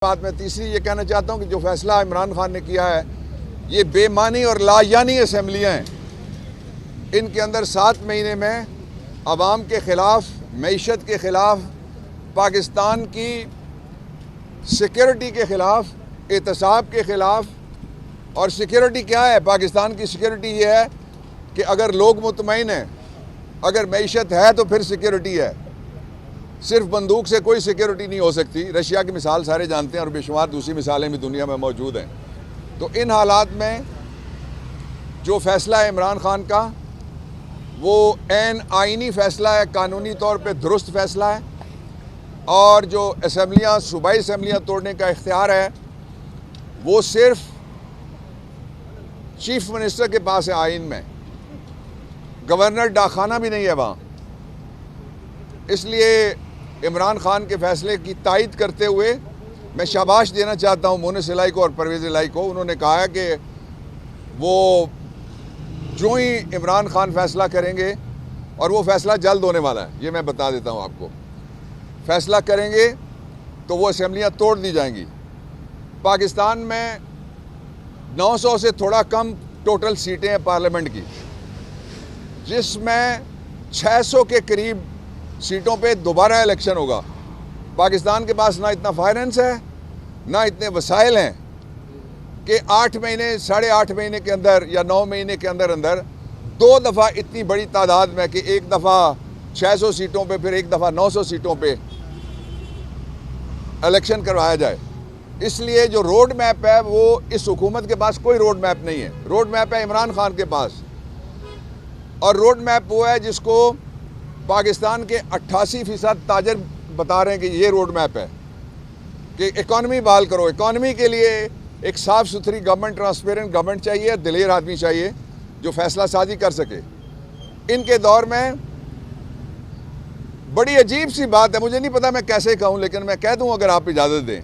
बात मैं तीसरी ये कहना चाहता हूँ कि जो फैसला इमरान खान ने किया है ये बेमानी और लायानी असम्बलियाँ हैं। इनके अंदर 7 महीने में अवाम के ख़िलाफ़, मईशत के ख़िलाफ़, पाकिस्तान की सिक्योरिटी के ख़िलाफ़, एहतसाब के ख़िलाफ़। और सिक्योरिटी क्या है? पाकिस्तान की सिक्योरिटी ये है कि अगर लोग मुतमईन हैं, अगर मईशत है तो फिर सिक्योरिटी है। सिर्फ बंदूक से कोई सिक्योरिटी नहीं हो सकती। रशिया की मिसाल सारे जानते हैं और बेशुमार दूसरी मिसालें भी दुनिया में मौजूद हैं। तो इन हालात में जो फ़ैसला है इमरान खान का वो ऐन आइनी फ़ैसला है, कानूनी तौर पे दुरुस्त फ़ैसला है। और जो असम्बलियाँ, सूबाई असम्बलियाँ तोड़ने का इख्तियार है वो सिर्फ चीफ मिनिस्टर के पास है। आइन में गवर्नर डाखाना भी नहीं है वहाँ। इसलिए इमरान खान के फैसले की तायद करते हुए मैं शाबाश देना चाहता हूँ मोनिस इलाही को और परवेज़ इलाही को। उन्होंने कहा है कि वो जो ही इमरान खान फैसला करेंगे, और वो फैसला जल्द होने वाला है, ये मैं बता देता हूँ आपको, फैसला करेंगे तो वो असम्बलियाँ तोड़ दी जाएंगी। पाकिस्तान में 900 से थोड़ा कम टोटल सीटें हैं पार्लियामेंट की, जिसमें 600 के करीब सीटों पे दोबारा इलेक्शन होगा। पाकिस्तान के पास ना इतना फाइनेंस है, ना इतने वसाइल हैं कि 8 महीने, 8.5 महीने के अंदर या 9 महीने के अंदर अंदर 2 दफ़ा इतनी बड़ी तादाद में, कि एक दफ़ा 600 सीटों पे, फिर एक दफ़ा 900 सीटों पे इलेक्शन करवाया जाए। इसलिए जो रोड मैप है वो इस हुकूमत के पास कोई रोड मैप नहीं है। रोड मैप है इमरान खान के पास, और रोड मैप वो है जिसको पाकिस्तान के 88% ताजर बता रहे हैं कि ये रोड मैप है कि इकॉनमी बहाल करो। इकॉनमी के लिए एक साफ़ सुथरी गवर्नमेंट, ट्रांसपेरेंट गवर्नमेंट चाहिए, दिलेर आदमी चाहिए जो फैसला साजी कर सके। इनके दौर में बड़ी अजीब सी बात है, मुझे नहीं पता मैं कैसे कहूँ, लेकिन मैं कह दूँ अगर आप इजाज़त दें।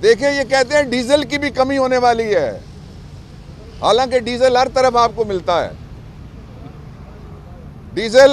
देखिए, ये कहते हैं डीजल की भी कमी होने वाली है, हालांकि डीजल हर तरफ आपको मिलता है। डीजल